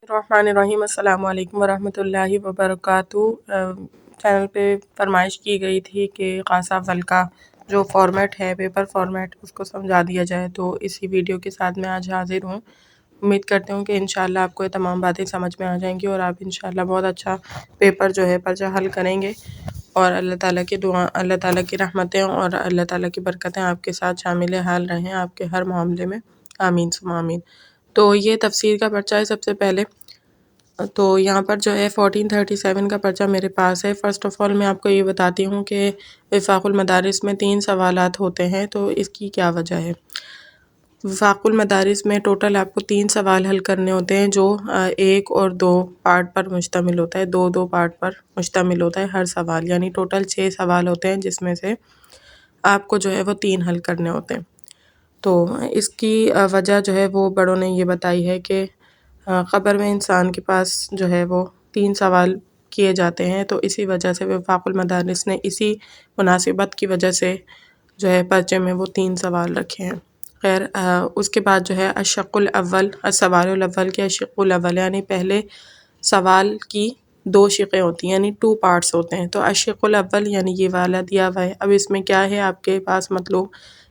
الرحمن الرحیم السلام علیکم ورحمۃ اللہ وبرکاتہ۔ چینل پہ فرمائش کی گئی تھی کہ خاصہ اول کا جو فارمیٹ ہے پیپر فارمیٹ اس کو سمجھا دیا جائے، تو اسی ویڈیو کے ساتھ میں آج حاضر ہوں۔ امید کرتے ہوں کہ انشاءاللہ آپ کو یہ تمام باتیں سمجھ میں آ جائیں گی اور آپ انشاءاللہ بہت اچھا پیپر جو ہے پرچہ حل کریں گے، اور اللہ تعالیٰ کی دعا، اللہ تعالیٰ کی رحمتیں اور اللہ تعالیٰ کی برکتیں آپ کے ساتھ شامل حال رہیں آپ کے ہر معاملے میں، آمین ثم آمین۔ تو یہ تفسیر کا پرچہ ہے۔ سب سے پہلے تو یہاں پر جو ہے 1437 کا پرچہ میرے پاس ہے۔ فرسٹ آف آل میں آپ کو یہ بتاتی ہوں کہ وفاق المدارس میں 3 سوالات ہوتے ہیں، تو اس کی کیا وجہ ہے۔ وفاق المدارس میں ٹوٹل آپ کو 3 سوال حل کرنے ہوتے ہیں، جو 1 اور 2 پارٹ پر مشتمل ہوتا ہے، 2 پارٹ پر مشتمل ہوتا ہے ہر سوال، یعنی ٹوٹل 6 سوال ہوتے ہیں جس میں سے آپ کو جو ہے وہ 3 حل کرنے ہوتے ہیں۔ تو اس کی وجہ جو ہے وہ بڑوں نے یہ بتائی ہے کہ قبر میں انسان کے پاس جو ہے وہ 3 سوال کیے جاتے ہیں، تو اسی وجہ سے وفاق المدارس نے اسی مناسبت کی وجہ سے جو ہے پرچے میں وہ 3 سوال رکھے ہیں۔ خیر، اس کے بعد جو ہے الشق الاول، السوال الاول کے الشق الاول یعنی پہلے سوال کی 2 شقیں ہوتی ہیں، یعنی 2 پارٹس ہوتے ہیں۔ تو الشق الاول یعنی یہ والا دیا ہوا ہے۔ اب اس میں کیا ہے آپ کے پاس مطلوب،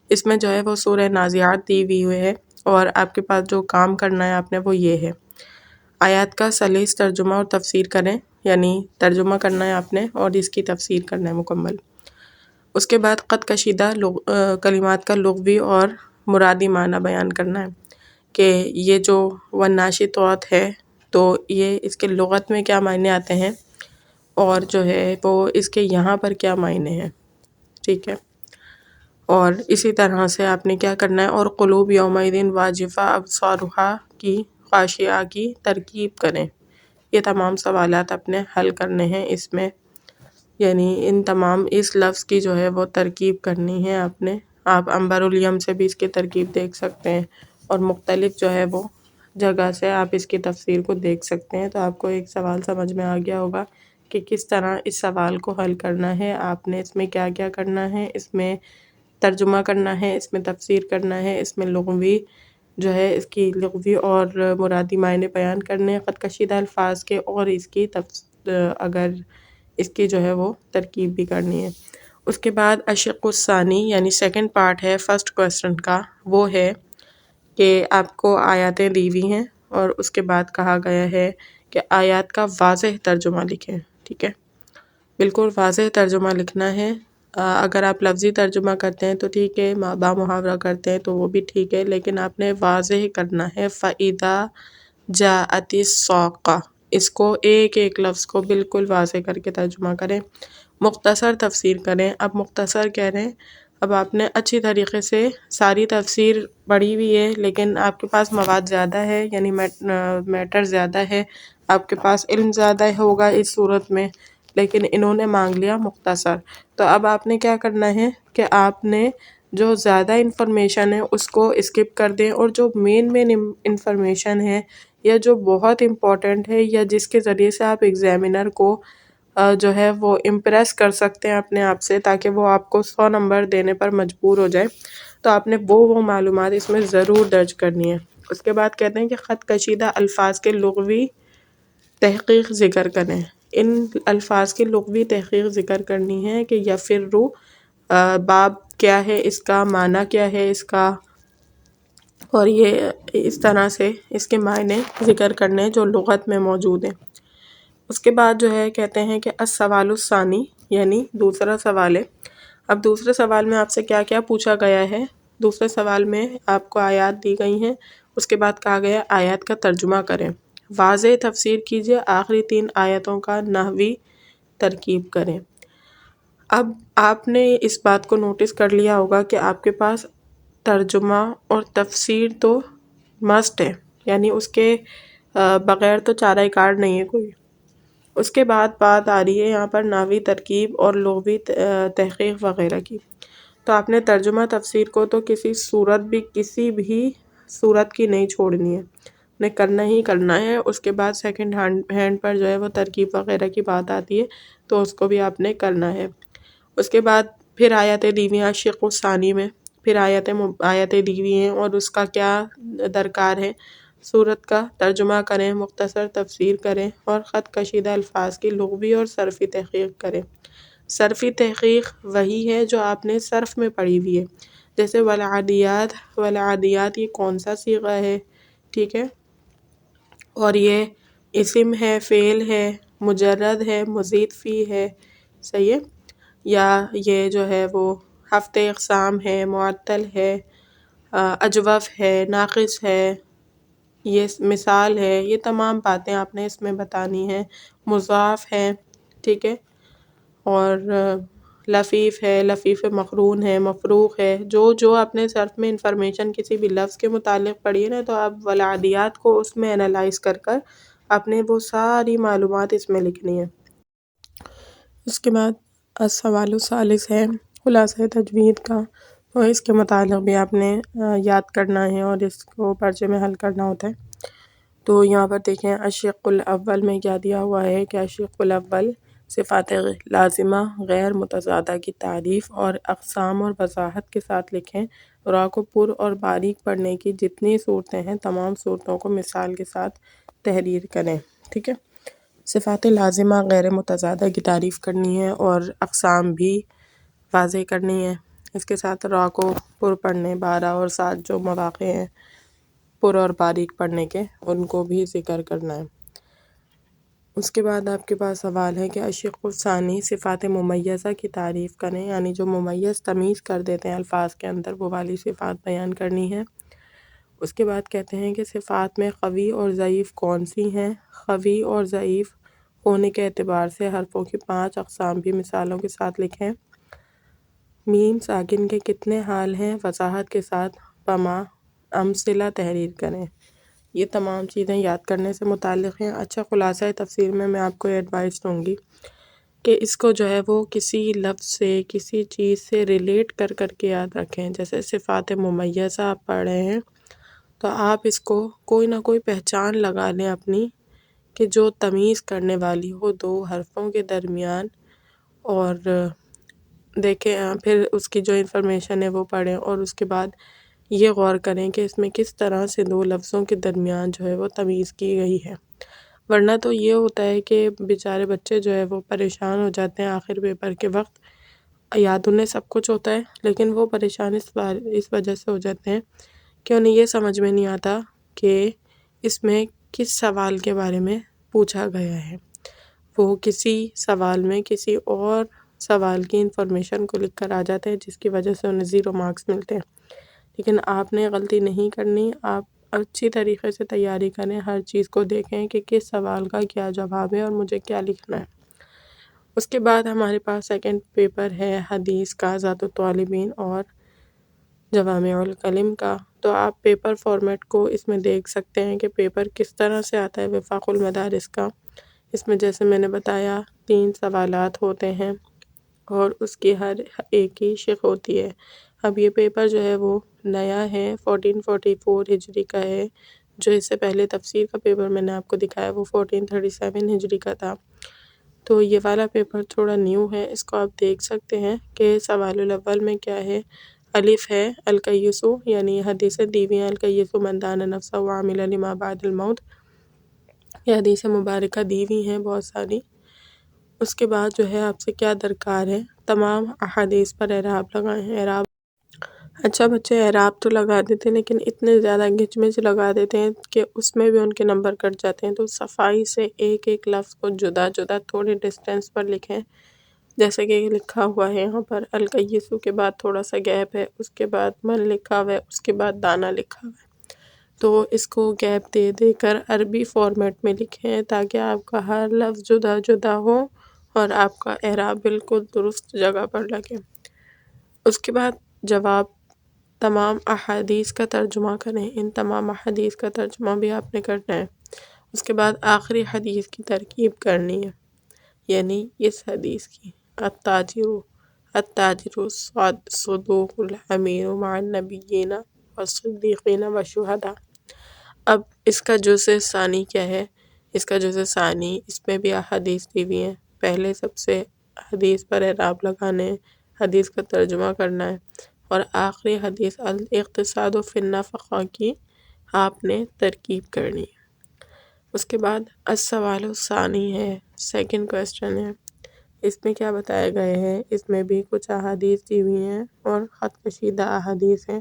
اس میں جو ہے وہ سورہ نازعات دی ہوئی ہے، اور آپ کے پاس جو کام کرنا ہے آپ نے وہ یہ ہے، آیات کا سلیس ترجمہ اور تفسیر کریں، یعنی ترجمہ کرنا ہے آپ نے اور اس کی تفسیر کرنا ہے مکمل۔ اس کے بعد قط کشیدہ کلمات کا لغوی اور مرادی معنی بیان کرنا ہے کہ یہ جو والناشطات ہے تو یہ اس کے لغت میں کیا معنی آتے ہیں، اور جو ہے وہ اس کے یہاں پر کیا معنی ہیں، ٹھیک ہے۔ اور اسی طرح سے آپ نے کیا کرنا ہے، اور قلوب یومئذ واجفہ ابصارها کی خاشعہ کی ترکیب کریں۔ یہ تمام سوالات اپنے حل کرنے ہیں اس میں، یعنی ان تمام اس لفظ کی جو ہے وہ ترکیب کرنی ہے آپ نے۔ آپ عنبر الیم سے بھی اس کی ترکیب دیکھ سکتے ہیں، اور مختلف جو ہے وہ جگہ سے آپ اس کی تفسیر کو دیکھ سکتے ہیں۔ تو آپ کو ایک سوال سمجھ میں آ گیا ہوگا کہ کس طرح اس سوال کو حل کرنا ہے، آپ نے اس میں کیا کیا کرنا ہے۔ اس میں ترجمہ کرنا ہے، اس میں تفسیر کرنا ہے، اس میں لغوی جو ہے اس کی لغوی اور مرادی معنی بیان کرنے ہیں خط کشیدہ الفاظ کے، اور اس کی اگر اس کی جو ہے وہ ترکیب بھی کرنی ہے۔ اس کے بعد الشق الثانی یعنی سیکنڈ پارٹ ہے فرسٹ کوسچن کا، وہ ہے کہ آپ کو آیاتیں دی ہوئی ہیں اور اس کے بعد کہا گیا ہے کہ آیات کا واضح ترجمہ لکھیں، ٹھیک ہے، بالکل واضح ترجمہ لکھنا ہے۔ اگر آپ لفظی ترجمہ کرتے ہیں تو ٹھیک ہے، با محاورہ کرتے ہیں تو وہ بھی ٹھیک ہے، لیکن آپ نے واضح کرنا ہے۔ فَإِذَا جَاءَتِ الصَّاخَّةُ، اس کو ایک ایک لفظ کو بالکل واضح کر کے ترجمہ کریں، مختصر تفسیر کریں۔ اب مختصر کہہ رہے ہیں، اب آپ نے اچھی طریقے سے ساری تفسیر پڑھی ہوئی ہے، لیکن آپ کے پاس مواد زیادہ ہے، یعنی میٹر زیادہ ہے، آپ کے پاس علم زیادہ ہوگا اس صورت میں، لیکن انہوں نے مانگ لیا مختصر۔ تو اب آپ نے کیا کرنا ہے کہ آپ نے جو زیادہ انفارمیشن ہے اس کو اسکپ کر دیں، اور جو مین انفارمیشن ہے یا جو بہت امپورٹنٹ ہے یا جس کے ذریعے سے آپ ایگزامینر کو جو ہے وہ امپریس کر سکتے ہیں اپنے آپ سے، تاکہ وہ آپ کو 100 نمبر دینے پر مجبور ہو جائے، تو آپ نے وہ معلومات اس میں ضرور درج کرنی ہے۔ اس کے بعد کہتے ہیں کہ خط کشیدہ الفاظ کے لغوی تحقیق ذکر کریں۔ ان الفاظ کی لغوی تحقیق ذکر کرنی ہے کہ یفرو باب کیا ہے اس کا، معنی کیا ہے اس کا، اور یہ اس طرح سے اس کے معنی ذکر کرنے جو لغت میں موجود ہیں۔ اس کے بعد جو ہے کہتے ہیں کہ السوال الثانی یعنی دوسرا سوال ہے۔ اب دوسرے سوال میں آپ سے کیا کیا پوچھا گیا ہے۔ دوسرے سوال میں آپ کو آیات دی گئی ہیں، اس کے بعد کہا گیا آیات کا ترجمہ کریں، واضح تفسیر کیجیے، آخری 3 آیتوں کا نحوی ترکیب کریں۔ اب آپ نے اس بات کو نوٹس کر لیا ہوگا کہ آپ کے پاس ترجمہ اور تفسیر تو مسٹ ہے، یعنی اس کے بغیر تو چارہ کار نہیں ہے کوئی۔ اس کے بعد بات آ رہی ہے یہاں پر نحوی ترکیب اور لغوی تحقیق وغیرہ کی۔ تو آپ نے ترجمہ تفسیر کو تو کسی بھی صورت کی نہیں چھوڑنی ہے، نے کرنا ہی کرنا ہے۔ اس کے بعد سیکنڈ ہینڈ پر جو ہے وہ ترکیب وغیرہ کی بات آتی ہے، تو اس کو بھی آپ نے کرنا ہے۔ اس کے بعد پھر آیتیں دی ہوئی ہیں الشق الثانی میں، پھر آیتیں دی ہوئی ہیں اور اس کا کیا درکار ہے۔ صورت کا ترجمہ کریں، مختصر تفسیر کریں اور خط کشیدہ الفاظ کی لغوی اور صرفی تحقیق کریں۔ صرفی تحقیق وہی ہے جو آپ نے صرف میں پڑھی ہوئی ہے، جیسے والعادیات، والعادیات یہ کون سا صیغہ ہے، ٹھیک ہے، اور یہ اسم ہے، فعل ہے، مجرد ہے، مزید فی ہے، صحیح ہے، یا یہ جو ہے وہ ہفتے اقسام ہے، معطل ہے، اجوف ہے، ناقص ہے، یہ مثال ہے، یہ تمام باتیں آپ نے اس میں بتانی ہیں۔ مضاف ہے، ٹھیک ہے، اور لفیف ہے، لفیف مقرون ہے، مفروق ہے، جو آپ نے صرف میں انفارمیشن کسی بھی لفظ کے متعلق پڑھی ہے نا، تو آپ والعادیات کو اس میں انالائز کر کر آپ نے وہ ساری معلومات اس میں لکھنی ہے۔ اس کے بعد السوال الثالث ہے خلاصہ تجوید کا، تو اس کے متعلق بھی آپ نے یاد کرنا ہے اور اس کو پرچے میں حل کرنا ہوتا ہے۔ تو یہاں پر دیکھیں الشق الاول میں کیا دیا ہوا ہے کہ الشق الاول صفات لازمہ غیر متضادہ کی تعریف اور اقسام اور وضاحت کے ساتھ لکھیں۔ را کو پر اور باریک پڑھنے کی جتنی صورتیں ہیں تمام صورتوں کو مثال کے ساتھ تحریر کریں، ٹھیک ہے۔ صفات لازمہ غیر متضادہ کی تعریف کرنی ہے اور اقسام بھی واضح کرنی ہے۔ اس کے ساتھ را کو پر پڑھنے 12 اور 7 جو مواقع ہیں پر اور باریک پڑھنے کے، ان کو بھی ذکر کرنا ہے۔ اس کے بعد آپ کے پاس سوال ہے کہ الشق الثانی صفات ممیزہ کی تعریف کریں، یعنی جو ممیز تمیز کر دیتے ہیں الفاظ کے اندر وہ والی صفات بیان کرنی ہے۔ اس کے بعد کہتے ہیں کہ صفات میں قوی اور ضعیف کون سی ہیں۔ قوی اور ضعیف ہونے کے اعتبار سے حرفوں کی 5 اقسام بھی مثالوں کے ساتھ لکھیں۔ میم ساکن کے کتنے حال ہیں، وضاحت کے ساتھ بما امثلہ تحریر کریں۔ یہ تمام چیزیں یاد کرنے سے متعلق ہیں۔ اچھا، خلاصہ تفسیر میں آپ کو ایڈوائس دوں گی کہ اس کو جو ہے وہ کسی لفظ سے، کسی چیز سے ریلیٹ کر کر کے یاد رکھیں۔ جیسے صفات ممیزہ آپ پڑھ رہے ہیں تو آپ اس کو کوئی نہ کوئی پہچان لگا لیں اپنی، کہ جو تمیز کرنے والی ہو دو حرفوں کے درمیان، اور دیکھیں پھر اس کی جو انفارمیشن ہے وہ پڑھیں، اور اس کے بعد یہ غور کریں کہ اس میں کس طرح سے دو لفظوں کے درمیان جو ہے وہ تمیز کی گئی ہے۔ ورنہ تو یہ ہوتا ہے کہ بیچارے بچے جو ہے وہ پریشان ہو جاتے ہیں آخر پیپر کے وقت، یاد انہیں سب کچھ ہوتا ہے لیکن وہ پریشان اس وجہ سے ہو جاتے ہیں کہ انہیں یہ سمجھ میں نہیں آتا کہ اس میں کس سوال کے بارے میں پوچھا گیا ہے۔ وہ کسی سوال میں کسی اور سوال کی انفارمیشن کو لکھ کر آ جاتے ہیں جس کی وجہ سے انہیں 0 مارکس ملتے ہیں۔ لیکن آپ نے غلطی نہیں کرنی، آپ اچھی طریقے سے تیاری کریں، ہر چیز کو دیکھیں کہ کس سوال کا کیا جواب ہے اور مجھے کیا لکھنا ہے۔ اس کے بعد ہمارے پاس سیکنڈ پیپر ہے حدیث کا، ذات الطالبین اور جوامع الکلم کا۔ تو آپ پیپر فارمیٹ کو اس میں دیکھ سکتے ہیں کہ پیپر کس طرح سے آتا ہے وفاق المدارس کا۔ اس میں جیسے میں نے بتایا 3 سوالات ہوتے ہیں اور اس کی ہر ایک کی شق ہوتی ہے۔ اب یہ پیپر جو ہے وہ نیا ہے، 1444 ہجری کا ہے، جو اس سے پہلے تفسیر کا پیپر میں نے آپ کو دکھایا وہ 1437 ہجری کا تھا۔ تو یہ والا پیپر تھوڑا نیو ہے، اس کو آپ دیکھ سکتے ہیں کہ سوال الاول میں کیا ہے۔ الف ہے الکیسو، یعنی حدیث دیوی الکیسو من دان نفسہ وعمل لما بعد الموت، یہ حدیث مبارکہ دیوی ہیں بہت ساری۔ اس کے بعد جو ہے آپ سے کیا درکار ہے، تمام احادیث پر اعراب لگائیں۔ اعراب اچھا بچے اعراب تو لگا دیتے ہیں لیکن اتنے زیادہ گھچ مچ لگا دیتے ہیں کہ اس میں بھی ان کے نمبر کٹ جاتے ہیں۔ تو صفائی سے ایک ایک لفظ کو جدا جدا تھوڑے ڈسٹینس پر لکھیں، جیسے کہ لکھا ہوا ہے یہاں پر الکیسو کے بعد تھوڑا سا گیپ ہے، اس کے بعد من لکھا ہوا ہے، اس کے بعد دانا لکھا ہوا ہے۔ تو اس کو گیپ دے دے کر عربی فارمیٹ میں لکھیں تاکہ آپ کا ہر لفظ جدا جدا ہو اور آپ کا اعراب بالکل درست جگہ پر لگے۔ اس کے بعد جواب، تمام احادیث کا ترجمہ کریں، ان تمام احادیث کا ترجمہ بھی آپ نے کرنا ہے۔ اس کے بعد آخری حدیث کی ترکیب کرنی ہے، یعنی اس حدیث کی التاجر صدوق الامین مع النبیین والصدیقین والشہداء۔ اب اس کا جزء ثانی کیا ہے، اس کا جزء ثانی اس میں بھی احادیث دی ہوئی ہیں۔ پہلے سب سے حدیث پر اعراب لگانے، حدیث کا ترجمہ کرنا ہے، اور آخری حدیث الاقتصاد فی النفقہ کی آپ نے ترکیب کرنی ہے۔ اس کے بعد السوال الثانی ہے، سیکنڈ کویسچن ہے، اس میں کیا بتایا گیا ہے؟ اس میں بھی کچھ احادیث دی ہوئی ہیں اور خط کشیدہ احادیث ہیں۔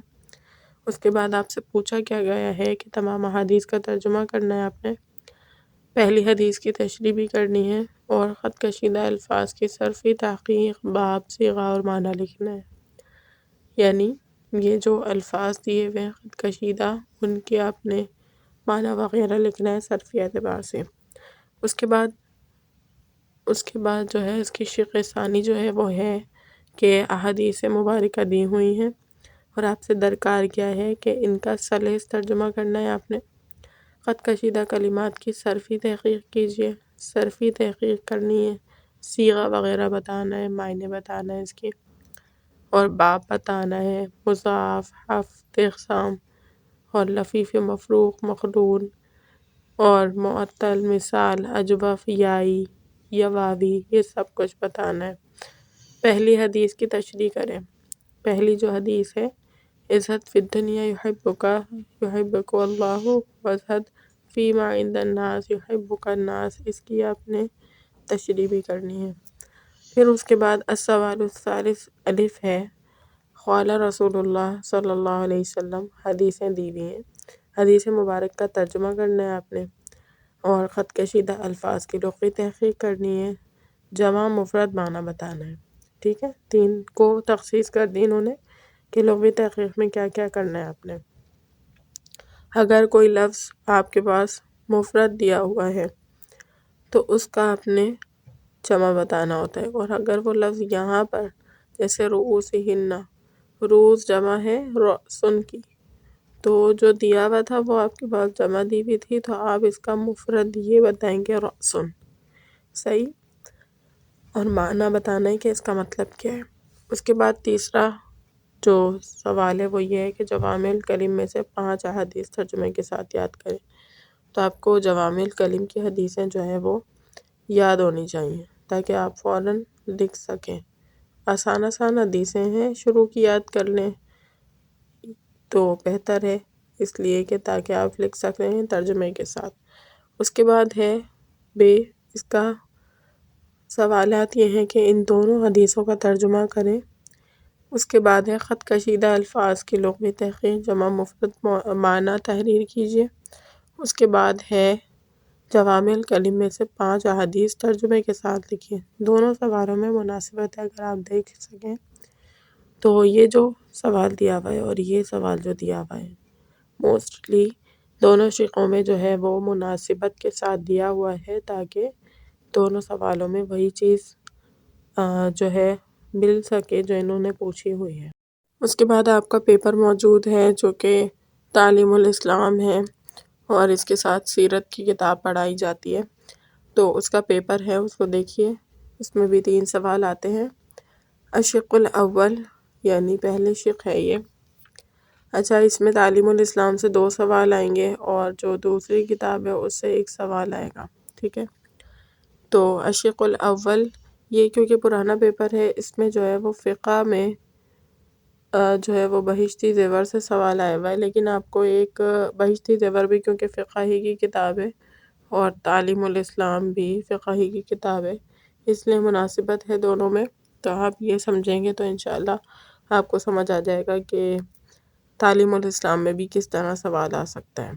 اس کے بعد آپ سے پوچھا کیا گیا ہے کہ تمام احادیث کا ترجمہ کرنا ہے آپ نے، پہلی حدیث کی تشریح بھی کرنی ہے اور خط کشیدہ الفاظ کی صرفی تحقیق، باب، صیغہ اور معنی لکھنا ہے۔ یعنی یہ جو الفاظ دیے ہوئے ہیں خط کشیدہ، ان کے آپ نے معنی وغیرہ لکھنا ہے صرفی اعتبار سے۔ اس کے بعد جو ہے اس کی شق ثانی جو ہے وہ ہے کہ احادیث مبارکہ دی ہوئی ہیں اور آپ سے درکار کیا ہے کہ ان کا سلیس ترجمہ کرنا ہے آپ نے۔ خط کشیدہ کلمات کی صرفی تحقیق کیجیے، صرفی تحقیق کرنی ہے، صیغہ وغیرہ بتانا ہے، معنی بتانا ہے اس کی، اور باب بتانا ہے، مضاف، حفظ، اقسام اور لفیف، مفروق، مخدون اور معطل، مثال، اجوف، یائی یا واوی، یہ سب کچھ بتانا ہے۔ پہلی حدیث کی تشریح کریں۔ پہلی جو حدیث ہے، ازہد فی الدنیا یحبک اللہ وازہد فیما عند الناس یحبک الناس، اس کی آپ نے تشریح بھی کرنی ہے۔ پھر اس کے بعد السوال الثالث الف ہے، قال رسول اللہ صلی اللہ علیہ وسلم، حدیثیں دی ہوئی ہیں، حدیث مبارک کا ترجمہ کرنا ہے آپ نے اور خط کشیدہ الفاظ کی لغوی تحقیق کرنی ہے، جمع مفرد معنی بتانا ہے۔ ٹھیک ہے، 3 کو تخصیص کر دی انہوں نے کہ لغوی تحقیق میں کیا کیا کرنا ہے آپ نے۔ اگر کوئی لفظ آپ کے پاس مفرد دیا ہوا ہے تو اس کا آپ نے جمع بتانا ہوتا ہے، اور اگر وہ لفظ یہاں پر جیسے رؤوسہن، رؤوس جمع ہے رأسن کی، تو جو دیا ہوا تھا وہ آپ کے پاس جمع دی ہوئی تھی، تو آپ اس کا مفرد یہ بتائیں گے رأسن، صحیح، اور معنی بتانا ہے کہ اس کا مطلب کیا ہے۔ اس کے بعد تیسرا جو سوال ہے وہ یہ ہے کہ جوامع الکلم میں سے 5 احادیث ترجمے کے ساتھ یاد کریں۔ تو آپ کو جوامع الکلم کی حدیثیں جو ہیں وہ یاد ہونی چاہیے تاکہ آپ فوراً لکھ سکیں۔ آسان حدیثیں ہیں، شروع کی یاد کر لیں تو بہتر ہے، اس لیے کہ تاکہ آپ لکھ سکیں ترجمے کے ساتھ۔ اس کے بعد ہے اس کا سوالات یہ ہیں کہ ان دونوں حدیثوں کا ترجمہ کریں۔ اس کے بعد ہے خط کشیدہ الفاظ کی لغوی تحقیق، جمع مفرد معنی تحریر کیجیے۔ اس کے بعد ہے جوامع الکلم میں سے 5 احادیث ترجمے کے ساتھ لکھیں۔ دونوں سوالوں میں مناسبت ہے، اگر آپ دیکھ سکیں تو یہ جو سوال دیا ہوا ہے اور یہ سوال جو دیا ہوا ہے موسٹلی دونوں شقوں میں جو ہے وہ مناسبت کے ساتھ دیا ہوا ہے تاکہ دونوں سوالوں میں وہی چیز جو ہے مل سکے جو انہوں نے پوچھی ہوئی ہے۔ اس کے بعد آپ کا پیپر موجود ہے جو کہ تعلیم الاسلام ہے اور اس کے ساتھ سیرت کی کتاب پڑھائی جاتی ہے، تو اس کا پیپر ہے، اس کو دیکھیے۔ اس میں بھی 3 سوال آتے ہیں۔ الشق الاول یعنی پہلے شق ہے یہ۔ اچھا، اس میں تعلیم الاسلام سے 2 سوال آئیں گے اور جو دوسری کتاب ہے اس سے 1 سوال آئے گا، ٹھیک ہے۔ تو الشق الاول یہ کیونکہ پرانا پیپر ہے، اس میں جو ہے وہ فقہ میں جو ہے وہ بہشتی زیور سے سوال آیا ہوا ہے، لیکن آپ کو ایک بہشتی زیور بھی کیونکہ فقہ ہی کی کتاب ہے اور تعلیم الاسلام بھی فقہ ہی کی کتاب ہے، اس لیے مناسبت ہے دونوں میں۔ تو آپ یہ سمجھیں گے تو انشاءاللہ آپ کو سمجھ آ جائے گا کہ تعلیم الاسلام میں بھی کس طرح سوال آ سکتا ہے۔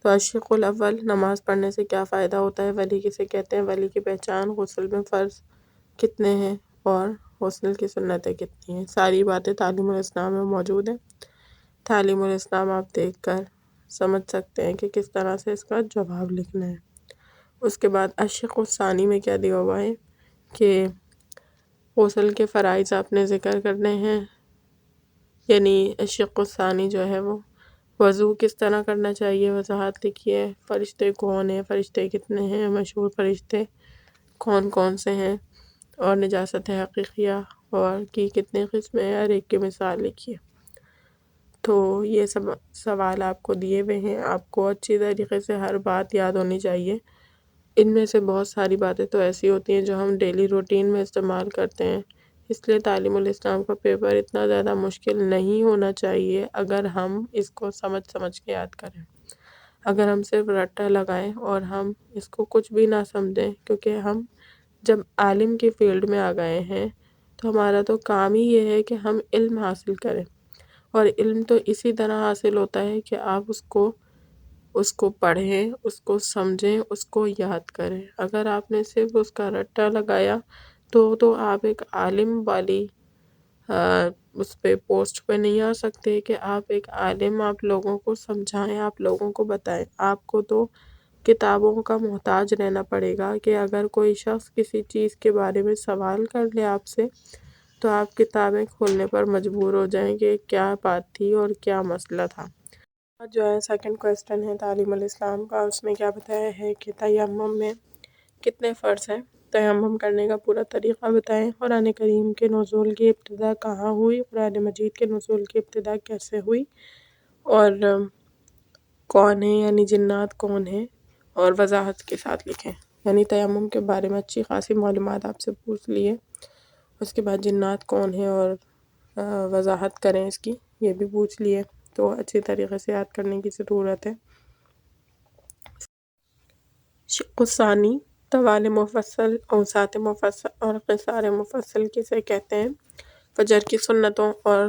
تو الشق الاول، نماز پڑھنے سے کیا فائدہ ہوتا ہے، ولی کسے کہتے ہیں، ولی کی پہچان، غسل میں فرض کتنے ہیں اور غسل کی سنتیں کتنی ہیں، ساری باتیں تعلیم الاسلام میں موجود ہیں۔ تعلیم الاسلام آپ دیکھ کر سمجھ سکتے ہیں کہ کس طرح سے اس کا جواب لکھنا ہے۔ اس کے بعد الشق الثانی میں کیا دیا ہوا ہے کہ غسل کے فرائض آپ نے ذکر کرنے ہیں، یعنی الشق الثانی جو ہے وہ وضو کس طرح کرنا چاہیے، وضاحت لکھیے، فرشتے کون ہیں، فرشتے کتنے ہیں، مشہور فرشتے کون کون سے ہیں، اور نجاست حقیقیہ اور کی کتنے قسمیں ہیں، ہر ایک کی مثال لکھیے۔ تو یہ سب سوال آپ کو دیے ہوئے ہیں، آپ کو اچھی طریقے سے ہر بات یاد ہونی چاہیے۔ ان میں سے بہت ساری باتیں تو ایسی ہوتی ہیں جو ہم ڈیلی روٹین میں استعمال کرتے ہیں، اس لیے تعلیم الاسلام کا پیپر اتنا زیادہ مشکل نہیں ہونا چاہیے اگر ہم اس کو سمجھ کے یاد کریں۔ اگر ہم صرف رٹا لگائیں اور ہم اس کو کچھ بھی نہ سمجھیں، کیونکہ ہم جب عالم کی فیلڈ میں آ گئے ہیں تو ہمارا تو کام ہی یہ ہے کہ ہم علم حاصل کریں، اور علم تو اسی طرح حاصل ہوتا ہے کہ آپ اس کو پڑھیں، اس کو سمجھیں، اس کو یاد کریں۔ اگر آپ نے صرف اس کا رٹا لگایا تو آپ ایک عالم والی اس پہ پوسٹ پہ نہیں آ سکتے کہ آپ ایک عالم، آپ لوگوں کو سمجھائیں، آپ لوگوں کو بتائیں۔ آپ کو تو کتابوں کا محتاج رہنا پڑے گا کہ اگر کوئی شخص کسی چیز کے بارے میں سوال کر لے آپ سے تو آپ کتابیں کھولنے پر مجبور ہو جائیں کہ کیا بات تھی اور کیا مسئلہ تھا۔ جو ہے سیکنڈ کویسچن ہے تعلیم الاسلام کا، اس میں کیا بتایا ہے کہ تیمم میں کتنے فرض ہیں، تیمم کرنے کا پورا طریقہ بتائیں، قرآن کریم کے نزول کی ابتدا کہاں ہوئی، قرآن مجید کے نزول کی ابتدا کیسے ہوئی، اور کون ہیں یعنی جنات کون ہیں، اور وضاحت کے ساتھ لکھیں۔ یعنی تیمم کے بارے میں اچھی خاصی معلومات آپ سے پوچھ لیے، اس کے بعد جنات کون ہیں اور وضاحت کریں اس کی، یہ بھی پوچھ لیے، تو اچھی طریقے سے یاد کرنے کی ضرورت ہے۔ شق ثانی، طوال مفصل، اوساط مفصل اور قصار مفصل کسے کہتے ہیں؟ فجر کی سنتوں اور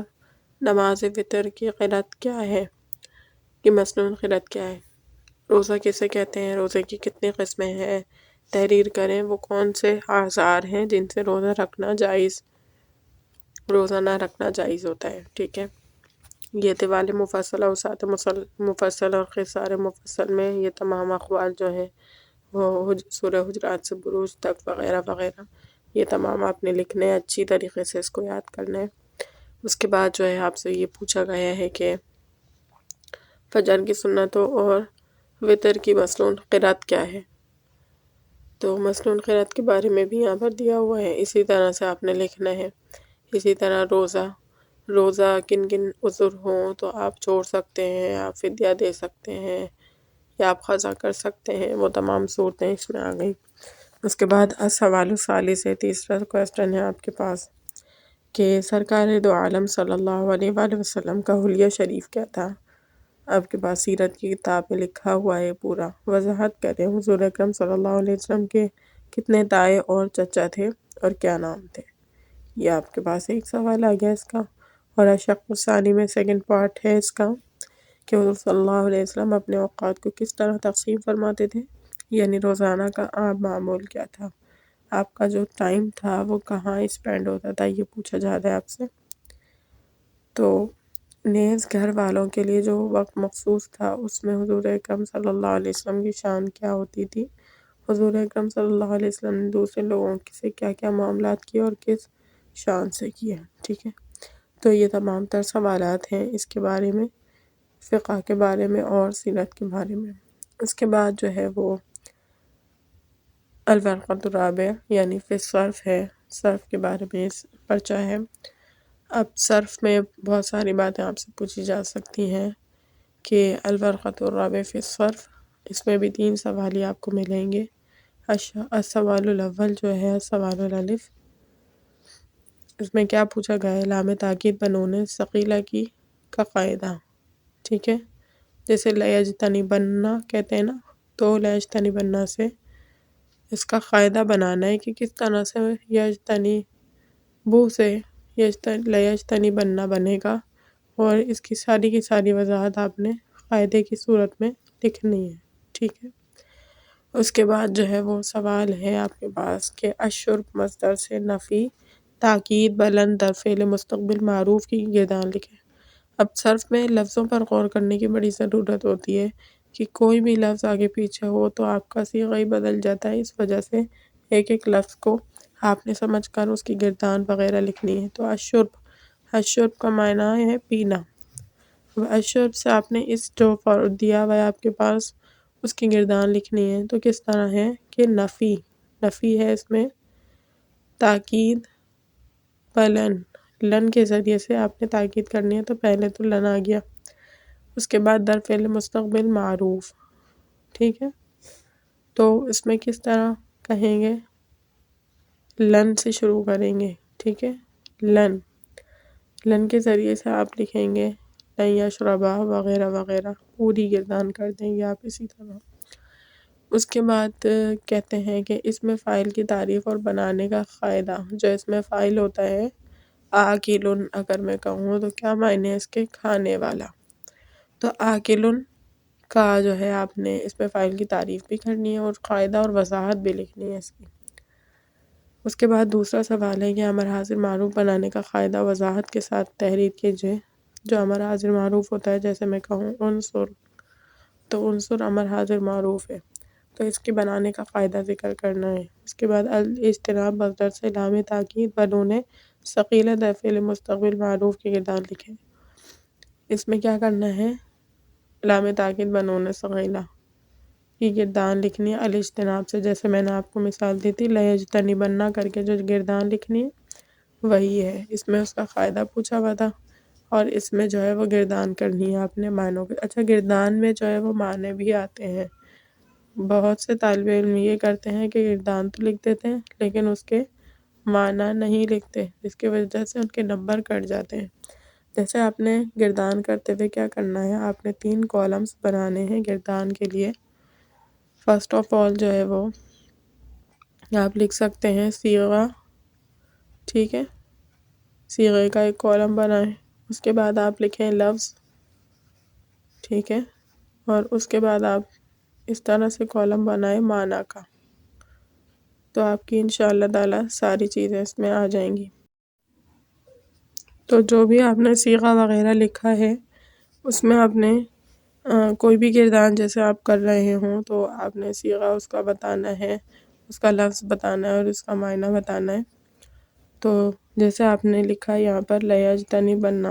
نماز وتر کی قرات کیا ہے؟ کہ مسنون قرات کیا ہے؟ روزہ کسے کہتے ہیں؟ روزے کی کتنی قسمیں ہیں؟ تحریر کریں وہ کون سے اعذار ہیں جن سے روزہ نہ رکھنا جائز ہوتا ہے، ٹھیک ہے۔ یہ طوال مفصل، اوساط مفصل اور قصار مفصل میں یہ تمام اقوال جو ہیں وہ سورہ حجرات سے بروج تک وغیرہ وغیرہ، یہ تمام آپ نے لکھنے ہیں، اچھی طریقے سے اس کو یاد کرنا ہے۔ اس کے بعد جو ہے آپ سے یہ پوچھا گیا ہے کہ فجر کی سنتوں اور وتر کی مسنون قرات کیا ہے؟ تو مسنون قرات کے بارے میں بھی یہاں پر دیا ہوا ہے، اسی طرح سے آپ نے لکھنا ہے۔ اسی طرح روزہ کن عذر ہوں تو آپ چھوڑ سکتے ہیں، آپ فدیہ دے سکتے ہیں یا آپ قضا کر سکتے ہیں، وہ تمام صورتیں اس میں آ گئی۔ اس کے بعد السوال الثالث سے تیسرا کویسچن ہے آپ کے پاس کہ سرکار دو عالم صلی اللہ علیہ وآلہ وسلم کا حلیہ شریف کیا تھا؟ آپ کے پاس سیرت کی کتاب میں لکھا ہوا ہے پورا، وضاحت کریں حضور اکرم صلی اللہ علیہ وسلم کے کتنے تائے اور چچا تھے اور کیا نام تھے؟ یہ آپ کے پاس ایک سوال آ گیا اس کا۔ اور اشق الثانی میں سیکنڈ پارٹ ہے اس کا کہ حضور صلی اللہ علیہ وسلم اپنے اوقات کو کس طرح تقسیم فرماتے تھے، یعنی روزانہ کا عام معمول کیا تھا، آپ کا جو ٹائم تھا وہ کہاں اسپینڈ ہوتا تھا، یہ پوچھا جا رہا ہے آپ سے۔ تو نیز گھر والوں کے لیے جو وقت مخصوص تھا اس میں حضور اکرم صلی اللہ علیہ وسلم کی شان کیا ہوتی تھی، حضور اکرم صلی اللہ علیہ وسلم نے دوسرے لوگوں سے کیا کیا معاملات کیے اور کس شان سے کیے، ٹھیک ہے۔ تو یہ تمام تر سوالات ہیں اس کے بارے میں، فقہ کے بارے میں اور سیرت کے بارے میں۔ اس کے بعد جو ہے وہ الورقۃ الرابع یعنی فی الصرف ہے، صرف کے بارے میں پرچہ ہے۔ اب صرف میں بہت ساری باتیں آپ سے پوچھی جا سکتی ہیں کہ الورقۃ الرابع فی الصرف، اس میں بھی 3 سوال ہی آپ کو ملیں گے۔ السوال الاول جو ہے سوال الالف، اس میں کیا پوچھا گیا ہے؟ لام تاکید بنون ثقیلہ کی کا قاعدہ، ٹھیک ہے۔ جیسے لیجتنبن کہتے ہیں نا، تو لیجتنبن سے اس کا قاعدہ بنانا ہے کہ کس طرح سے یجتنبو سے لیجتنبن بنے گا، اور اس کی ساری وضاحت آپ نے قاعدے کی صورت میں لکھنی ہے، ٹھیک ہے۔ اس کے بعد جو ہے وہ سوال ہے آپ کے پاس کہ الشرب مصدر سے نفی تاکید بلند در فعل مستقبل معروف کی گردان لکھیں۔ اب صرف میں لفظوں پر غور کرنے کی بڑی ضرورت ہوتی ہے کہ کوئی بھی لفظ آگے پیچھے ہو تو آپ کا صیغہ ہی بدل جاتا ہے، اس وجہ سے ایک ایک لفظ کو آپ نے سمجھ کر اس کی گردان وغیرہ لکھنی ہے۔ تو الشرب کا معنی ہے پینا، الشرب سے آپ نے اس جو دیا ہوا ہے آپ کے پاس اس کی گردان لکھنی ہے، تو کس طرح ہے کہ نفی ہے، اس میں تاکید لن کے ذریعے سے آپ نے تاکید کرنی ہے، تو پہلے تو لن آ گیا، اس کے بعد در فعل مستقبل معروف، ٹھیک ہے۔ تو اس میں کس طرح کہیں گے؟ لن سے شروع کریں گے، ٹھیک ہے۔ لن، لن کے ذریعے سے آپ لکھیں گے لن یشربا وغیرہ وغیرہ، پوری گردان کر دیں گے آپ اسی طرح۔ اس کے بعد کہتے ہیں کہ اس میں فاعل کی تعریف اور بنانے کا قاعدہ، جو اس میں فاعل ہوتا ہے آکلن، اگر میں کہوں تو کیا معنی ہے اس کے؟ کھانے والا۔ تو آکلن کا جو ہے آپ نے اس میں فاعل کی تعریف بھی کرنی ہے اور قاعدہ اور وضاحت بھی لکھنی ہے اس کی۔ اس کے بعد دوسرا سوال ہے کہ امر حاضر معروف بنانے کا قاعدہ وضاحت کے ساتھ تحریر کیجیے۔ جو امر حاضر معروف ہوتا ہے، جیسے میں کہوں عنصر، تو عنصر امر حاضر معروف ہے، تو اس کے بنانے کا قاعدہ ذکر کرنا ہے۔ اس کے بعد الاجتناب مصدر سے لام تاکید بنون ثقیلہ فعل مستقبل معروف کی گردان لکھیں۔ اس میں کیا کرنا ہے؟ لام تاکید بنون ثقیلہ کی گردان لکھنی ہے الاجتناب سے، جیسے میں نے آپ کو مثال دی تھی لیجتنبن کر کے جو گردان لکھنی ہے وہی ہے۔ اس میں اس کا قاعدہ پوچھا ہوا تھا اور اس میں جو ہے وہ گردان کرنی ہے آپ نے معنوں کے۔ اچھا، گردان میں جو ہے وہ معنی بھی آتے ہیں۔ بہت سے طالب علم یہ کرتے ہیں کہ گردان تو لکھ دیتے ہیں لیکن اس کے معنی نہیں لکھتے، جس کی وجہ سے ان کے نمبر کٹ جاتے ہیں۔ جیسے آپ نے گردان کرتے ہوئے کیا کرنا ہے، آپ نے 3 کالمز بنانے ہیں گردان کے لیے۔ فرسٹ آف آل جو ہے وہ آپ لکھ سکتے ہیں صیغہ، ٹھیک ہے، صیغے کا ایک کالم بنائیں۔ اس کے بعد آپ لکھیں لفظ، ٹھیک ہے، اور اس کے بعد آپ اس طرح سے کالم بنائیں معنی کا، تو آپ کی انشاءاللہ تعالی ساری چیزیں اس میں آ جائیں گی۔ تو جو بھی آپ نے صیغہ وغیرہ لکھا ہے اس میں آپ نے کوئی بھی گردان جیسے آپ کر رہے ہوں تو آپ نے صیغہ اس کا بتانا ہے، اس کا لفظ بتانا ہے اور اس کا معنی بتانا ہے۔ تو جیسے آپ نے لکھا یہاں پر لیجتنبن،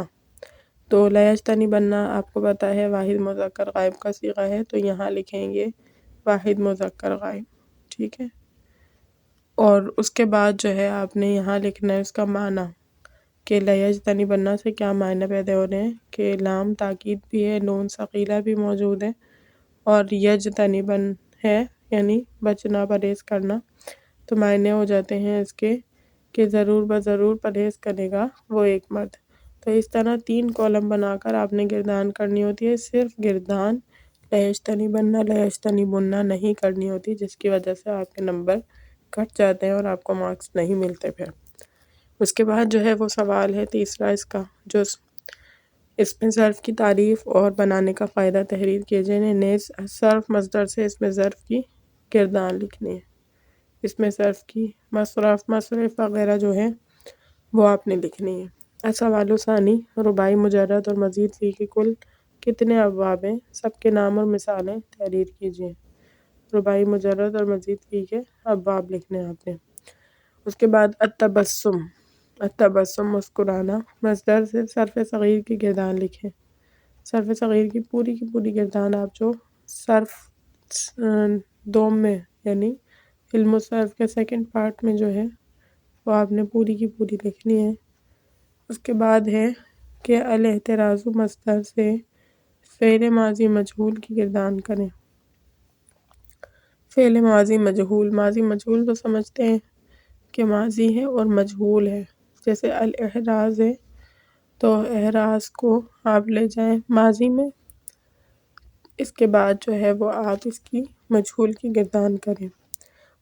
تو لیجتنبن آپ کو پتہ ہے واحد مذکر غائب کا صیغہ ہے، تو یہاں لکھیں گے واحد مذکر غائب، ٹھیک ہے۔ اور اس کے بعد جو ہے آپ نے یہاں لکھنا ہے اس کا معنی کہ لیجتنبن سے کیا معنی پیدا ہو رہے ہیں، کہ لام تاکید بھی ہے، نون ثقیلہ بھی موجود ہے، اور یجتنبن ہے یعنی بچنا، پرہیز کرنا، تو معنی ہو جاتے ہیں اس کے کہ ضرور بضرور پرہیز کرے گا وہ ایک مرد۔ تو اس طرح 3 کالم بنا کر آپ نے گردان کرنی ہوتی ہے، صرف گردان لیجتنبن نہیں کرنی ہوتی، جس کی وجہ سے آپ کے نمبر کٹ جاتے ہیں اور آپ کو مارکس نہیں ملتے پھر۔ اس کے بعد جو ہے وہ سوال ہے تیسرا اس کا، جو اس میں ظرف کی تعریف اور بنانے کا فائدہ تحریر کیجیے۔ نیز صرف مصدر سے اس میں ظرف کی گردان لکھنی ہے۔ اس میں ظرف کی مصرف وغیرہ جو ہے وہ آپ نے لکھنی ہے۔ السوال ثانی، رباعی مجرد اور مزید فی کے کل کتنے ابواب ہیں؟ سب کے نام اور مثالیں تحریر کیجیے۔ رباعی مجرد اور مزید فی کے ابواب لکھنے آپ نے۔ اس کے بعد التبسم، التبسم مسکرانا، مصدر سے صرف صغیر کی گردان لکھیں۔ صرف صغیر کی پوری گردان آپ جو صرف دوم میں یعنی علم الصرف کے سیکنڈ پارٹ میں جو ہے وہ آپ نے پوری کی پوری لکھنی ہے۔ اس کے بعد ہے کہ الاحتراز مصدر سے فعل ماضی مجہول کی گردان کریں۔ فعل ماضی مجہول تو سمجھتے ہیں کہ ماضی ہے اور مجہول ہے، جیسے الاحراز ہے تو احراز کو آپ لے جائیں ماضی میں، اس کے بعد جو ہے وہ آپ اس کی مجہول کی گردان کریں۔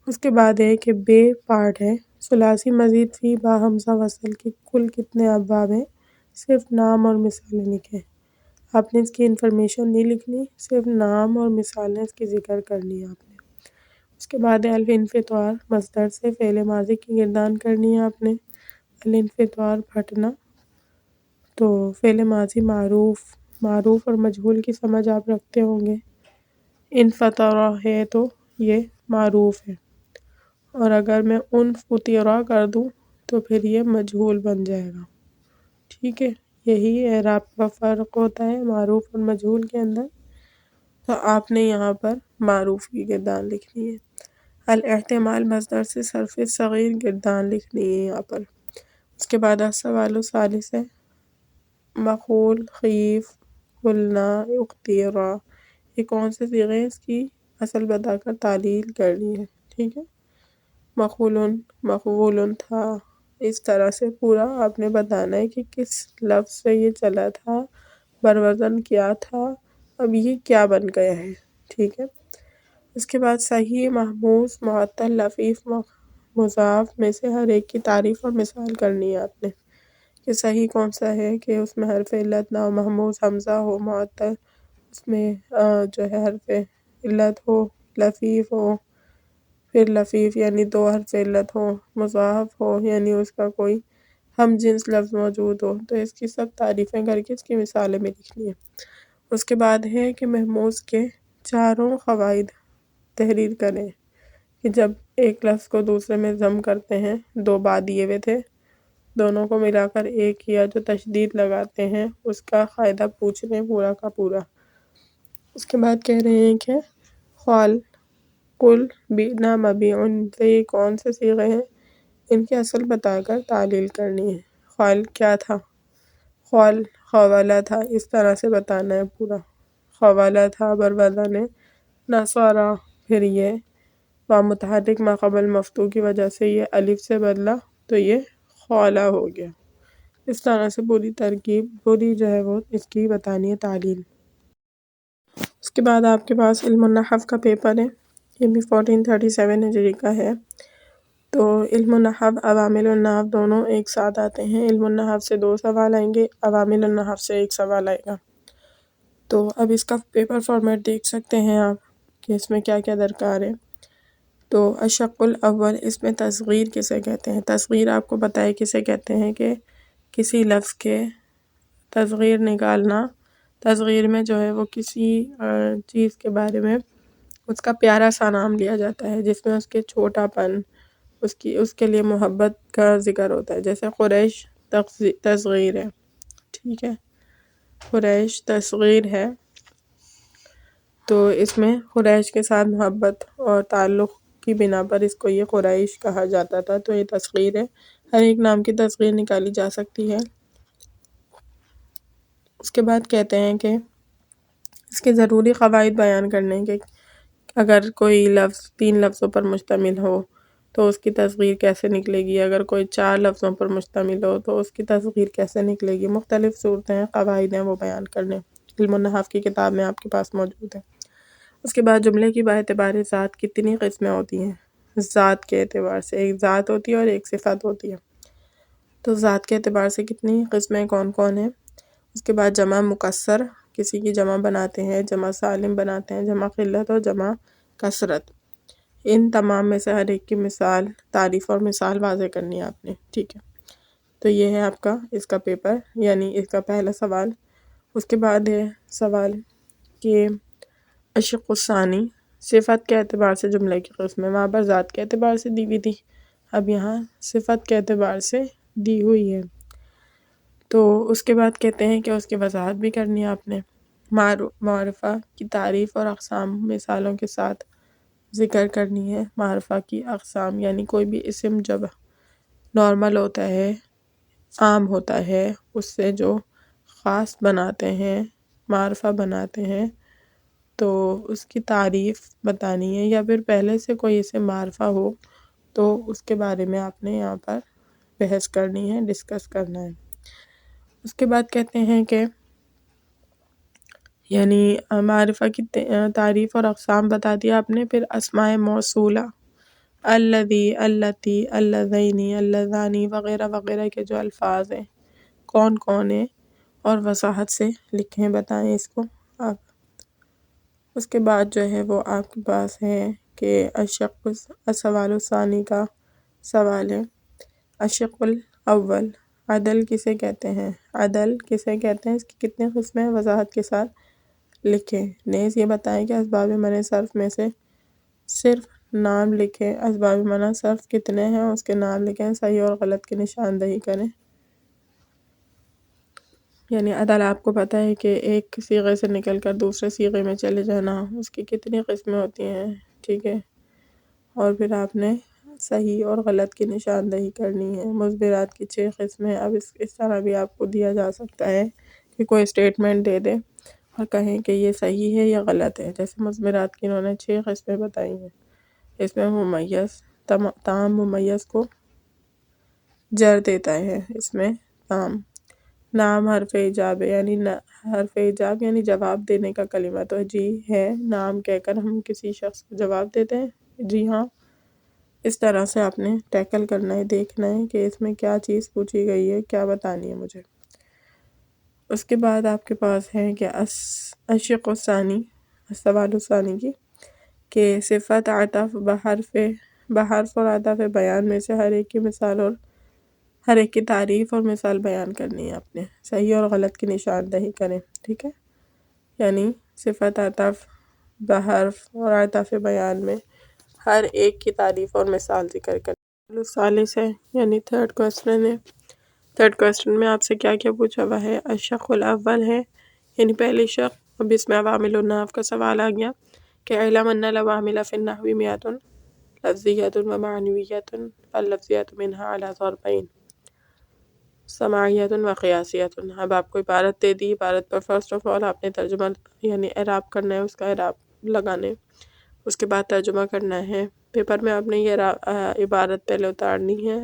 اس کے بعد ہے کہ بے پارٹ ہے، ثلاثی مزید فی با ہمزہ وصل کی کل کتنے ابواب ہیں؟ صرف نام اور مثالیں لکھیں۔ آپ نے اس کی انفارمیشن نہیں لکھنی، صرف نام اور مثالیں اس کی ذکر کرنی ہے آپ نے۔ اس کے بعد ہے الانفطار، مصدر سے فعل ماضی کی گردان کرنی ہے آپ نے۔ الانفطار پھٹنا، تو فعل ماضی معروف اور مجہول کی سمجھ آپ رکھتے ہوں گے۔ انفطرہ ہے تو یہ معروف ہے، اور اگر میں انفطرہ کر دوں تو پھر یہ مجہول بن جائے گا، ٹھیک ہے۔ یہی اعراب کا فرق ہوتا ہے معروف اور مجہول کے اندر۔ تو آپ نے یہاں پر معروف کی گردان لکھنی ہے۔ الاحتمال، مصدر سے صرف صغیر گردان لکھنی ہے یہاں پر۔ اس کے بعد السوال الثالث ہے مقول، خیف، قلنا، اختیرا، یہ کون سے صیغے ہیں؟ اس کی اصل بتا کر تعلیل کرنی ہے، ٹھیک ہے۔ مقولن، مقبولن تھا، اس طرح سے پورا آپ نے بتانا ہے کہ کس لفظ سے یہ چلا تھا، بروزن کیا تھا، اب یہ کیا بن گیا ہے، ٹھیک ہے۔ اس کے بعد صحیح، محموز، معطل، لفیف، مضاف میں سے ہر ایک کی تعریف اور مثال کرنی ہے آپ نے کہ صحیح کون سا ہے کہ اس میں حرف علت نہ ہو، محموز حمزہ ہو، معطل اس میں جو ہے حرف علت ہو، لفیف ہو، پھر لفیف یعنی دو حرف علت ہو، مضاف ہو یعنی اس کا کوئی ہم جنس لفظ موجود ہو، تو اس کی سب تعریفیں کر کے اس کی مثالیں بھی لکھنی ہے۔ اس کے بعد ہے کہ محموز کے چاروں قواعد تحریر کریں کہ جب ایک لفظ کو دوسرے میں ضم کرتے ہیں، دو بعد دیے ہوئے تھے، دونوں کو ملا کر ایک کیا جو تشدید لگاتے ہیں اس کا قاعدہ پوچھ لیں پورا کا پورا۔ اس کے بعد کہہ رہے ہیں کہ خال، قل، بینا، مبیعن، سے یہ کون سے صیغے ہیں، ان کی اصل بتا کر تعلیل کرنی ہے۔ خال کیا تھا، خال خوالا تھا، اس طرح سے بتانا ہے پورا۔ خوالا تھا بروزن نصارہ، پھر یہ با متحرک ما قبل مفتوح کی وجہ سے یہ الف سے بدلا تو یہ خوالا ہو گیا۔ اس طرح سے پوری ترکیب پوری جو ہے وہ اس کی بتانی ہے تعلیل۔ اس کے بعد آپ کے پاس علم النحو کا پیپر ہے، یہ بھی 1437 ہجری کا ہے۔ تو علم النحو، عوامل النحو دونوں ایک ساتھ آتے ہیں۔ علم النحو سے 2 سوال آئیں گے، عوامل النحو سے 1 سوال آئے گا۔ تو اب اس کا پیپر فارمیٹ دیکھ سکتے ہیں آپ کہ اس میں کیا کیا درکار ہے۔ تو الشق الاول، اس میں تصغیر کسے کہتے ہیں؟ تصغیر آپ کو بتائے کسے کہتے ہیں کہ کسی لفظ کے تصغیر نکالنا۔ تصغیر میں جو ہے وہ کسی چیز کے بارے میں اس کا پیارا سا نام لیا جاتا ہے جس میں اس کے چھوٹا پن، اس کے لیے محبت کا ذکر ہوتا ہے۔ جیسے قریش تصغیر ہے، ٹھیک ہے، قریش تصغیر ہے، تو اس میں قریش کے ساتھ محبت اور تعلق کی بنا پر اس کو یہ قریش کہا جاتا تھا، تو یہ تصغیر ہے۔ ہر ایک نام کی تصغیر نکالی جا سکتی ہے۔ اس کے بعد کہتے ہیں کہ اس کے ضروری قواعد بیان کرنے کے، اگر کوئی لفظ 3 لفظوں پر مشتمل ہو تو اس کی تصغیر کیسے نکلے گی، اگر کوئی 4 لفظوں پر مشتمل ہو تو اس کی تصغیر کیسے نکلے گی، مختلف صورتیں قواعد ہیں وہ بیان کرنے، علم النحو کی کتاب میں آپ کے پاس موجود ہے۔ اس کے بعد جملے کی باعتبار ذات کتنی قسمیں ہوتی ہیں؟ ذات کے اعتبار سے ایک ذات ہوتی ہے اور ایک صفت ہوتی ہے۔ تو ذات کے اعتبار سے کتنی قسمیں کون کون ہیں؟ اس کے بعد جمع مکسر، کسی کی جمع بناتے ہیں، جمع سالم بناتے ہیں، جمع قلت اور جمع کثرت۔ ان تمام میں سے ہر ایک کی مثال، تعریف اور مثال واضح کرنی ہے آپ نے، ٹھیک ہے۔ تو یہ ہے آپ کا اس کا پیپر، یعنی اس کا پہلا سوال۔ اس کے بعد ہے سوال کہ الشق الثانی، صفت کے اعتبار سے جملے کی قسمیں، وہاں پر ذات کے اعتبار سے دی ہوئی تھی، اب یہاں صفت کے اعتبار سے دی ہوئی ہے۔ تو اس کے بعد کہتے ہیں کہ اس کی وضاحت بھی کرنی ہے آپ نے۔ معرفہ کی تعریف اور اقسام مثالوں کے ساتھ ذکر کرنی ہے۔ معرفہ کی اقسام یعنی کوئی بھی اسم جب نارمل ہوتا ہے، عام ہوتا ہے، اس سے جو خاص بناتے ہیں، معرفہ بناتے ہیں، تو اس کی تعریف بتانی ہے، یا پھر پہلے سے کوئی اسم معرفہ ہو تو اس کے بارے میں آپ نے یہاں پر بحث کرنی ہے، ڈسکس کرنا ہے۔ اس کے بعد کہتے ہیں کہ یعنی معرفہ کی تعریف اور اقسام بتا دیا آپ نے، پھر اسماء موصولہ، الذی، اللتی، اللذین، اللذانی وغیرہ وغیرہ کے جو الفاظ ہیں کون کون ہیں اور وضاحت سے لکھیں، بتائیں اس کو آپ۔ اس کے بعد جو ہے وہ آپ کے پاس ہے کہ الشق السوال الثانی کا سوال ہے، الشق الاول، عدل کسے کہتے ہیں؟ عدل کسے کہتے ہیں، اس کی کتنے قسمیں وضاحت کے ساتھ لکھیں۔ نیز یہ بتائیں کہ اسباب منع صرف میں سے صرف نام لکھیں، اسباب منع صرف کتنے ہیں اس کے نام لکھیں، صحیح اور غلط کی نشاندہی کریں۔ یعنی عدل آپ کو پتہ ہے کہ ایک صیغے سے نکل کر دوسرے صیغے میں چلے جانا، اس کی کتنی قسمیں ہوتی ہیں، ٹھیک ہے، اور پھر آپ نے صحیح اور غلط کی نشاندہی کرنی ہے۔ مضمرات کی 6 قسمیں، اب اس طرح بھی آپ کو دیا جا سکتا ہے کہ کوئی اسٹیٹمنٹ دے دے اور کہیں کہ یہ صحیح ہے یا غلط ہے، جیسے مضمرات کی انہوں نے 6 قسمیں بتائی ہیں۔ اس میں ممیز، تمام ممیز کو جر دیتا ہے اس میں نام حرف ایجاب ہے، یعنی حرف ایجاب یعنی جواب دینے کا کلمہ، تو جی ہے نام کہہ کر ہم کسی شخص کو جواب دیتے ہیں جی ہاں۔ اس طرح سے آپ نے ٹیکل کرنا ہے، دیکھنا ہے کہ اس میں کیا چیز پوچھی گئی ہے، کیا بتانی ہے مجھے۔ اس کے بعد آپ کے پاس ہے کہ الشق الثانی، سوال الثانی کی، کہ صفت عطف بحرف اور عطف بیان میں سے ہر ایک کی مثال اور ہر ایک کی تعریف اور مثال بیان کرنی ہے آپ نے، صحیح اور غلط کی نشاندہی کریں، ٹھیک ہے۔ یعنی صفت عطف بحرف اور عطف بیان میں ہر ایک کی تعریف اور مثال ذکر کریں۔ ثالث ہے یعنی تھرڈ کوسچن ہے۔ تھرڈ کوسچن میں آپ سے کیا کیا پوچھا ہوا ہے؟ الشق الاول ہے یعنی پہلی شق، اب اس میں عوامل النحو کا سوال آ گیا کہ اعلم ان العوامل فی النحو مئۃ لفظیۃ و معنویۃ، اللفظیۃ منها علی ضربین، سماعیۃ و قیاسیۃ۔ اب آپ کو عبارت دے دی، عبارت پر فرسٹ آف آل آپ نے ترجمہ یعنی اعراب کرنا ہے، اس کا اعراب لگانے، اس کے بعد ترجمہ کرنا ہے۔ پیپر میں آپ نے یہ عبارت پہلے اتارنی ہے،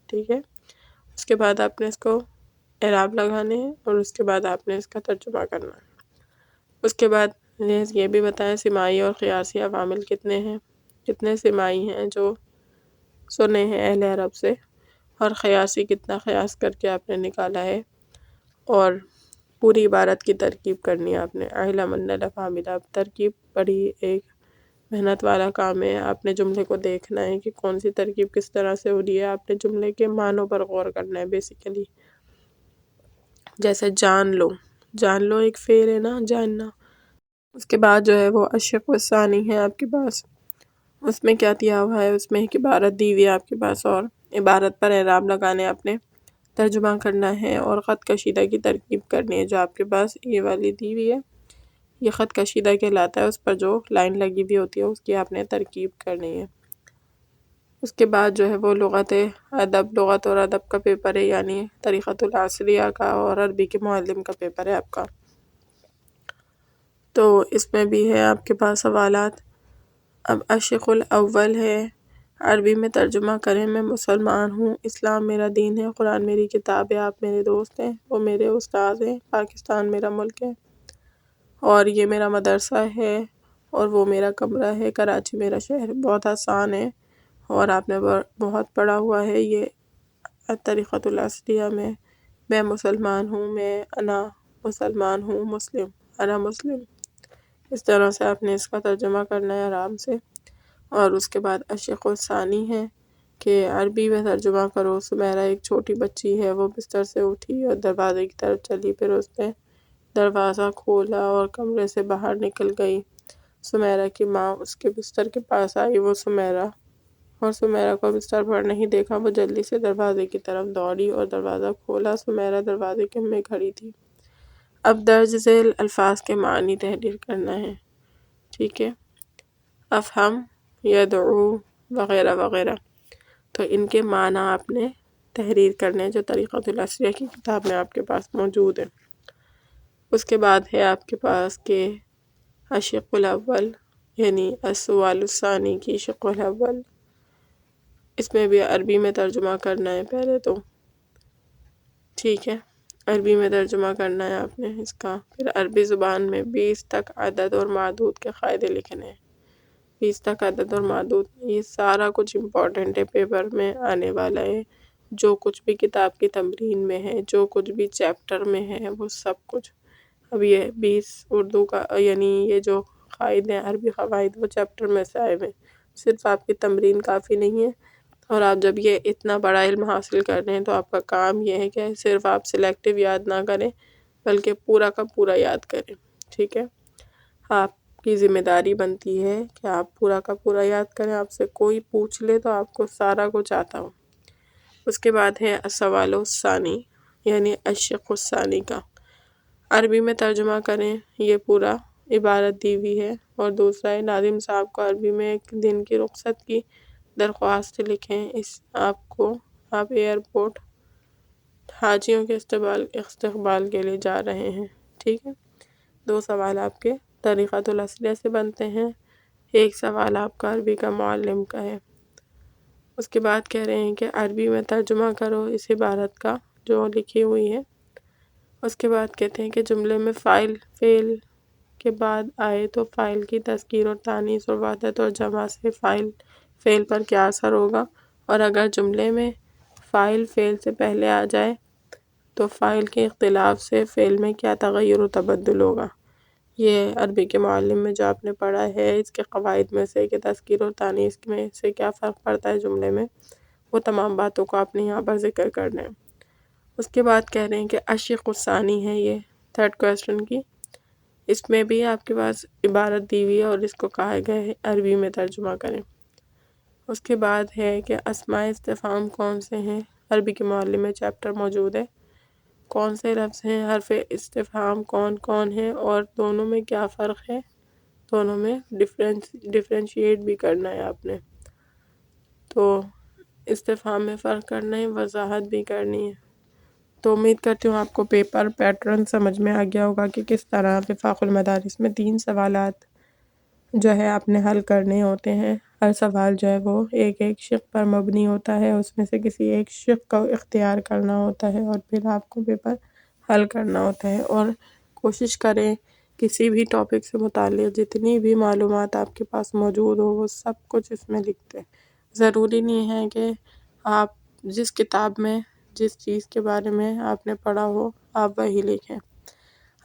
ٹھیک ہے۔ اس کے بعد آپ نے اس کو اعراب لگانے ہیں اور اس کے بعد آپ نے اس کا ترجمہ کرنا ہے۔ اس کے بعد یہ بھی بتائیں سماعی اور قیاسی عوامل کتنے ہیں، کتنے سماعی ہیں جو سنے ہیں اہل عرب سے، اور قیاسی کتنا قیاس کر کے آپ نے نکالا ہے، اور پوری عبارت کی ترکیب کرنی ہے آپ نے۔ اعلم ان العوامل، اب ترکیب بڑی ایک محنت والا کام ہے، آپ نے جملے کو دیکھنا ہے کہ کون سی ترکیب کس طرح سے ہو رہی ہے، آپ نے جملے کے معنوں پر غور کرنا ہے بیسیکلی۔ جیسے جان لو، جان لو ایک فعل ہے نا، جاننا۔ اس کے بعد جو ہے وہ الشق الثانی ہے آپ کے پاس، اس میں کیا دیا ہوا ہے، اس میں ایک عبارت دی ہوئی ہے آپ کے پاس، اور عبارت پر اعراب لگانے آپ نے ترجمہ کرنا ہے اور خط کشیدہ کی ترکیب کرنی ہے۔ جو آپ کے پاس یہ والی دی ہوئی ہے یہ خط کشیدہ کہلاتا ہے، اس پر جو لائن لگی ہوئی ہوتی ہے اس کی آپ نے ترکیب کرنی ہے۔ اس کے بعد جو ہے وہ لغت اور ادب کا پیپر ہے، یعنی طریقۃ العصریہ کا اور عربی کے معلم کا پیپر ہے آپ کا۔ تو اس میں بھی ہے آپ کے پاس سوالات۔ اب الشق الاول ہے، عربی میں ترجمہ کریں۔ میں مسلمان ہوں، اسلام میرا دین ہے، قرآن میری کتاب ہے، آپ میرے دوست ہیں، وہ میرے استاد ہیں، پاکستان میرا ملک ہے، اور یہ میرا مدرسہ ہے، اور وہ میرا کمرہ ہے، کراچی میرا شہر۔ بہت آسان ہے اور آپ نے بہت پڑھا ہوا ہے یہ طریقۃ العصریہ میں مسلمان ہوں، انا مسلمان ہوں، مسلم، انا مسلم۔ اس طرح سے آپ نے اس کا ترجمہ کرنا ہے آرام سے۔ اور اس کے بعد الشق الثانی ہے کہ عربی میں ترجمہ کرو۔ سمیرہ ایک چھوٹی بچی ہے، وہ بستر سے اٹھی اور دروازے کی طرف چلی، پھر اس نے دروازہ کھولا اور کمرے سے باہر نکل گئی۔ سمیرہ کی ماں اس کے بستر کے پاس آئی، وہ سمیرہ کو بستر پر نہیں دیکھا، وہ جلدی سے دروازے کی طرف دوڑی اور دروازہ کھولا۔ سمیرہ دروازے میں کھڑی تھی۔ اب درج ذیل الفاظ کے معنی تحریر کرنا ہے، ٹھیک ہے۔ افہم، یدعو وغیرہ وغیرہ، تو ان کے معنی آپ نے تحریر کرنے جو طریقۃ العصریہ کی کتاب میں آپ کے پاس موجود ہے۔ اس کے بعد ہے آپ کے پاس کہ الشق الاول یعنی السؤال الثانی کی شق الاول، اس میں بھی عربی میں ترجمہ کرنا ہے پہلے تو، ٹھیک ہے، عربی میں ترجمہ کرنا ہے آپ نے اس کا۔ پھر عربی زبان میں 20 تک عدد اور معدود کے قاعدے لکھنے ہیں۔ 20 تک عدد اور معدود، یہ سارا کچھ امپورٹنٹ ہے، پیپر میں آنے والا ہے۔ جو کچھ بھی کتاب کی تمرین میں ہے، جو کچھ بھی چیپٹر میں ہے، وہ سب کچھ۔ اب یہ 20 اردو کا یعنی یہ جو قاعدے ہیں عربی قواعد، وہ چیپٹر میں سے آئے ہوئے ہیں۔ صرف آپ کی تمرین کافی نہیں ہے، اور آپ جب یہ اتنا بڑا علم حاصل کر رہے ہیں تو آپ کا کام یہ ہے کہ صرف آپ سلیکٹیو یاد نہ کریں بلکہ پورا کا پورا یاد کریں، ٹھیک ہے۔ آپ کی ذمہ داری بنتی ہے کہ آپ پورا کا پورا یاد کریں، آپ سے کوئی پوچھ لے تو آپ کو سارا کچھ آتا ہو۔ اس کے بعد ہے السؤال الثانی یعنی الشق الثانی کا، عربی میں ترجمہ کریں۔ یہ پورا عبارت دی ہوئی ہے، اور دوسرا ہے ناظم صاحب کو عربی میں ایک دن کی رخصت کی درخواست لکھیں۔ آپ ایئرپورٹ حاجیوں کے استقبال کے لیے جا رہے ہیں، ٹھیک ہے۔ 2 سوال آپ کے طریقۃ العصریہ سے بنتے ہیں، 1 سوال آپ کا عربی کا معلم کا ہے۔ اس کے بعد کہہ رہے ہیں کہ عربی میں ترجمہ کرو اس عبارت کا جو لکھی ہوئی ہے۔ اس کے بعد کہتے ہیں کہ جملے میں فعل کے بعد آئے تو فاعل کی تذکیر اور تانیث اور وحدت اور جمع سے فعل پر کیا اثر ہوگا، اور اگر جملے میں فاعل فعل سے پہلے آ جائے تو فاعل کے اختلاف سے فعل میں کیا تغیر و تبدل ہوگا۔ یہ عربی کے معلم میں جو آپ نے پڑھا ہے، اس کے قواعد میں سے کہ تذکیر اور تانیث میں سے کیا فرق پڑتا ہے جملے میں، وہ تمام باتوں کو آپ نے یہاں پر ذکر کرنا ہے۔ اس کے بعد کہہ رہے ہیں کہ الشق الثانی ہے یہ 3rd کویسچن کی، اس میں بھی آپ کے پاس عبارت دی ہوئی ہے اور اس کو کہا گیا ہے عربی میں ترجمہ کریں۔ اس کے بعد ہے کہ اسماء استفہام کون سے ہیں، عربی کے معلم میں چیپٹر موجود ہے، کون سے لفظ ہیں حرف استفہام کون کون ہیں اور دونوں میں کیا فرق ہے، دونوں میں ڈفرینشیٹ بھی کرنا ہے آپ نے، تو استفہام میں فرق کرنا ہے، وضاحت بھی کرنی ہے۔ تو امید کرتی ہوں آپ کو پیپر پیٹرن سمجھ میں آ گیا ہوگا کہ کس طرح وفاق المدارس میں 3 سوالات جو ہے آپ نے حل کرنے ہوتے ہیں۔ ہر سوال جو ہے وہ ایک شق پر مبنی ہوتا ہے، اس میں سے کسی ایک شق کو اختیار کرنا ہوتا ہے اور پھر آپ کو پیپر حل کرنا ہوتا ہے، اور کوشش کریں کسی بھی ٹاپک سے متعلق جتنی بھی معلومات آپ کے پاس موجود ہو وہ سب کچھ اس میں لکھتے ہیں۔ ضروری نہیں ہے کہ آپ جس کتاب میں جس چیز کے بارے میں آپ نے پڑھا ہو آپ وہی لکھیں۔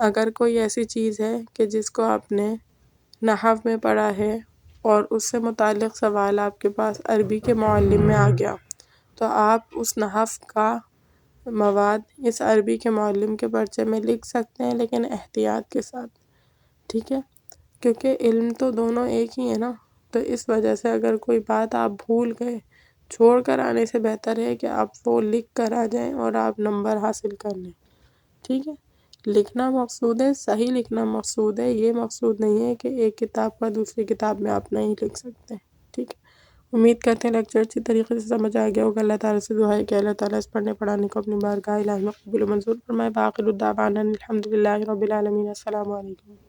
اگر کوئی ایسی چیز ہے کہ جس کو آپ نے نحو میں پڑھا ہے اور اس سے متعلق سوال آپ کے پاس عربی کے معلم میں آ گیا تو آپ اس نحو کا مواد اس عربی کے معلم کے پرچے میں لکھ سکتے ہیں، لیکن احتیاط کے ساتھ، ٹھیک ہے، کیونکہ علم تو دونوں ایک ہی ہے نا، تو اس وجہ سے اگر کوئی بات آپ بھول گئے چھوڑ کر آنے سے بہتر ہے کہ آپ وہ لکھ کر آ جائیں اور آپ نمبر حاصل کر لیں، ٹھیک ہے۔ لکھنا مقصود ہے، صحیح لکھنا مقصود ہے، یہ مقصود نہیں ہے کہ ایک کتاب کا دوسری کتاب میں آپ نہیں لکھ سکتے، ٹھیک ہے۔ امید کرتے ہیں لیکچر اچھی طریقے سے سمجھ آ گیا ہوگا۔ اللہ تعالیٰ سے دعا ہے کہ اللہ تعالیٰ اس پڑھنے پڑھانے کو اپنی بارگاہ الہی میں قبول و منظور فرمائے۔ بآخر دعوانا الحمد للہ رب العالمین۔ السلام علیکم۔